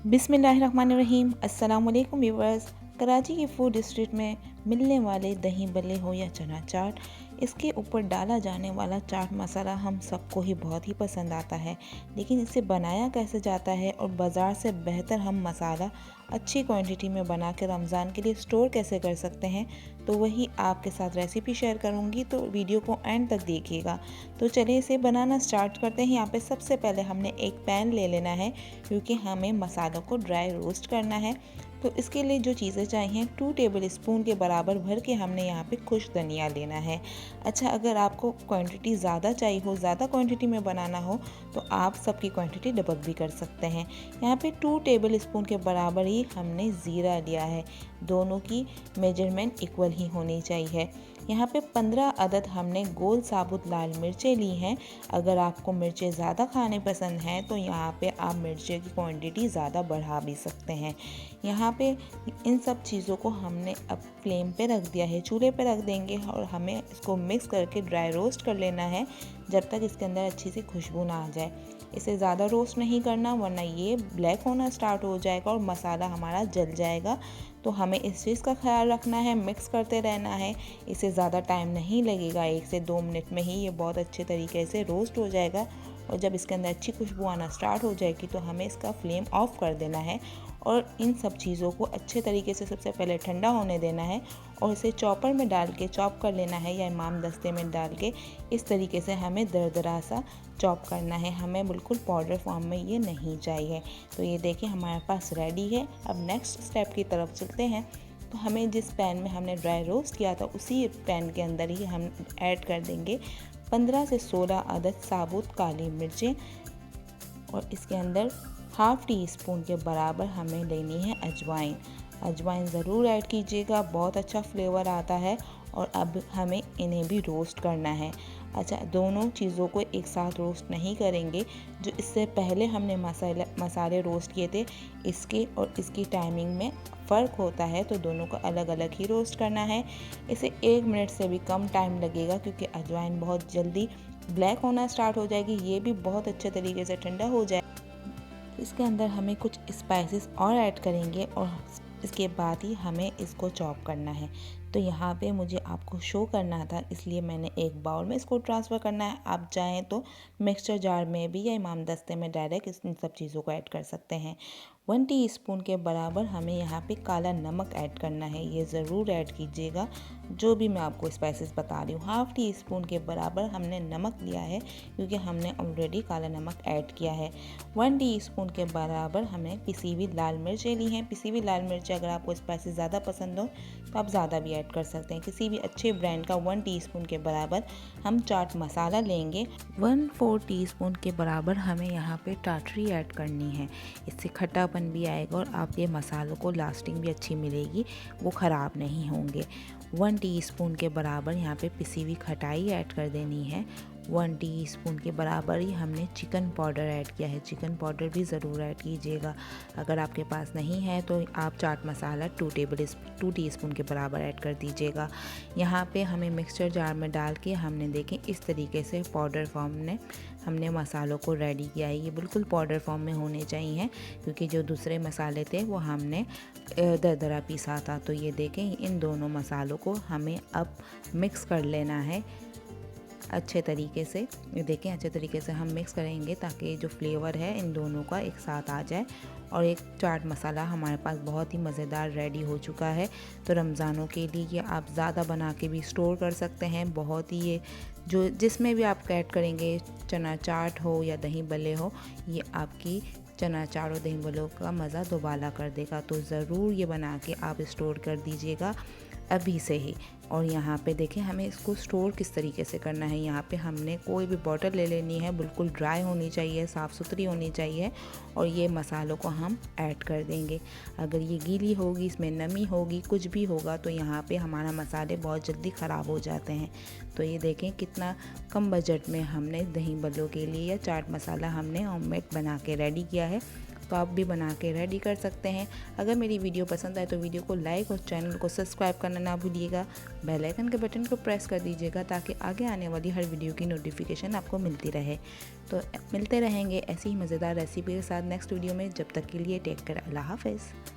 बिस्मिल्लाहिर्रहमानिर्रहीम। अस्सलाम वालेकुम व्यूअर्स। कराची की फूड स्ट्रीट में मिलने वाले दही बल्ले हो या चना चाट, इसके ऊपर डाला जाने वाला चाट मसाला हम सबको ही बहुत ही पसंद आता है। लेकिन इसे बनाया कैसे जाता है और बाज़ार से बेहतर हम मसाला अच्छी क्वांटिटी में बना के रमज़ान के लिए स्टोर कैसे कर सकते हैं, तो वही आपके साथ रेसिपी शेयर करूंगी, तो वीडियो को एंड तक देखिएगा। तो चलिए इसे बनाना स्टार्ट करते हैं। यहाँ पे सबसे पहले हमने एक पैन ले लेना है, क्योंकि हमें मसालों को ड्राई रोस्ट करना है। तो इसके लिए जो चीज़ें चाहिए, 2 टेबल स्पून के बराबर भर के हमने यहाँ पे खुश्क धनिया लेना है। अच्छा, अगर आपको क्वांटिटी ज़्यादा चाहिए हो, ज़्यादा क्वांटिटी में बनाना हो, तो आप सबकी क्वांटिटी डबल भी कर सकते हैं। यहाँ पे 2 टेबल स्पून के बराबर ही हमने ज़ीरा लिया है। दोनों की मेजरमेंट इक्वल ही होनी चाहिए। यहाँ पे 15 अदद हमने गोल साबुत लाल मिर्चें ली हैं। अगर आपको मिर्चें ज़्यादा खाने पसंद हैं, तो यहाँ पे आप मिर्चें की क्वांटिटी ज़्यादा बढ़ा भी सकते हैं। यहाँ पे इन सब चीज़ों को हमने अब फ्लेम पे रख दिया है, चूल्हे पे रख देंगे, और हमें इसको मिक्स करके ड्राई रोस्ट कर लेना है जब तक इसके अंदर अच्छी सी खुशबू ना आ जाए। इसे ज़्यादा रोस्ट नहीं करना, वरना ये ब्लैक होना स्टार्ट हो जाएगा और मसाला हमारा जल जाएगा। तो हमें इस चीज़ का ख्याल रखना है, मिक्स करते रहना है। इसे ज़्यादा टाइम नहीं लगेगा, 1 से 2 मिनट में ही ये बहुत अच्छे तरीके से रोस्ट हो जाएगा। और जब इसके अंदर अच्छी खुशबू आना स्टार्ट हो जाएगी, तो हमें इसका फ्लेम ऑफ कर देना है और इन सब चीज़ों को अच्छे तरीके से सबसे पहले ठंडा होने देना है, और इसे चॉपर में डाल के चॉप कर लेना है, या इमाम दस्ते में डाल के इस तरीके से हमें दरदरा सा चॉप करना है। हमें बिल्कुल पाउडर फॉर्म में ये नहीं चाहिए। तो ये देखिए हमारे पास रेडी है। अब नेक्स्ट स्टेप की तरफ चलते हैं। तो हमें जिस पैन में हमने ड्राई रोस्ट किया था, उसी पैन के अंदर ही हम ऐड कर देंगे 15 से 16 अदद साबुत काली मिर्चें, और इसके अंदर हाफ़ टी स्पून के बराबर हमें लेनी है अजवाइन। अजवाइन ज़रूर ऐड कीजिएगा, बहुत अच्छा फ्लेवर आता है। और अब हमें इन्हें भी रोस्ट करना है। अच्छा, दोनों चीज़ों को एक साथ रोस्ट नहीं करेंगे। जो इससे पहले हमने मसाले रोस्ट किए थे, इसके और इसकी टाइमिंग में फ़र्क होता है, तो दोनों को अलग अलग ही रोस्ट करना है। इसे 1 मिनट से भी कम टाइम लगेगा, क्योंकि अजवाइन बहुत जल्दी ब्लैक होना स्टार्ट हो जाएगी। ये भी बहुत अच्छे तरीके से ठंडा हो जाए। इसके अंदर हमें कुछ स्पाइसेस और ऐड करेंगे, और इसके बाद ही हमें इसको चॉप करना है। तो यहाँ पे मुझे आपको शो करना था, इसलिए मैंने एक बाउल में इसको ट्रांसफ़र करना है। आप चाहें तो मिक्सचर जार में भी या इमाम दस्ते में डायरेक्ट इन सब चीज़ों को ऐड कर सकते हैं। 1 टीस्पून के बराबर हमें यहाँ पे काला नमक ऐड करना है। ये ज़रूर ऐड कीजिएगा, जो भी मैं आपको स्पाइसेस बता रही हूँ। हाफ़ टी स्पून के बराबर हमने नमक लिया है, क्योंकि हमने ऑलरेडी काला नमक ऐड किया है। 1 टीस्पून के बराबर हमें पिसी हुई लाल मिर्चें ली हैं। पिसी हुई लाल मिर्च, अगर आपको स्पाइसेस ज़्यादा पसंद हो तो आप ज़्यादा भी ऐड कर सकते हैं। किसी भी अच्छे ब्रांड का 1 टीस्पून के बराबर हम चाट मसाला लेंगे। 1/4 टीस्पून के बराबर हमें यहाँ पे टाटरी ऐड करनी है। इससे खट्टापन भी आएगा और आपके मसालों को लास्टिंग भी अच्छी मिलेगी, वो ख़राब नहीं होंगे। 1 टीस्पून के बराबर यहाँ पे पिसी हुई खटाई ऐड कर देनी है। 1 टीस्पून के बराबर ही हमने चिकन पाउडर ऐड किया है। चिकन पाउडर भी ज़रूर ऐड कीजिएगा। अगर आपके पास नहीं है तो आप चाट मसाला 2 टीस्पून के बराबर ऐड कर दीजिएगा। यहाँ पे हमें मिक्सचर जार में डाल के हमने देखें इस तरीके से पाउडर फॉर्म में हमने मसालों को रेडी किया है। ये बिल्कुल पाउडर फॉर्म में होने चाहिए, क्योंकि जो दूसरे मसाले थे वो हमने दरदरा पीसा था। तो ये देखें, इन दोनों मसालों को हमें अब मिक्स कर लेना है अच्छे तरीके से। ये देखें, अच्छे तरीके से हम मिक्स करेंगे ताकि जो फ्लेवर है इन दोनों का एक साथ आ जाए। और एक चाट मसाला हमारे पास बहुत ही मज़ेदार रेडी हो चुका है। तो रमज़ानों के लिए ये आप ज़्यादा बना के भी स्टोर कर सकते हैं। बहुत ही ये जो जिसमें भी आप ऐड करेंगे, चना चाट हो या दही बल्ले हो, ये आपकी चना चाट और दही बल्लों का मज़ा दोबाला कर देगा। तो ज़रूर ये बना के आप स्टोर कर दीजिएगा अभी से ही। और यहाँ पे देखें हमें इसको स्टोर किस तरीके से करना है। यहाँ पे हमने कोई भी बॉटल ले लेनी है, बिल्कुल ड्राई होनी चाहिए, साफ़ सुथरी होनी चाहिए, और ये मसालों को हम ऐड कर देंगे। अगर ये गीली होगी, इसमें नमी होगी, कुछ भी होगा, तो यहाँ पे हमारा मसाले बहुत जल्दी ख़राब हो जाते हैं। तो ये देखें कितना कम बजट में हमने दही बल्लों के लिए या चाट मसाला हमने होममेड बना के रेडी किया है। तो आप भी बना के रेडी कर सकते हैं। अगर मेरी वीडियो पसंद आए तो वीडियो को लाइक और चैनल को सब्सक्राइब करना ना भूलिएगा। बेल आइकन के बटन को प्रेस कर दीजिएगा ताकि आगे आने वाली हर वीडियो की नोटिफिकेशन आपको मिलती रहे। तो मिलते रहेंगे ऐसी ही मज़ेदार रेसिपी के साथ नेक्स्ट वीडियो में। जब तक के लिए टेक केयर, अल्लाह हाफ़िज़।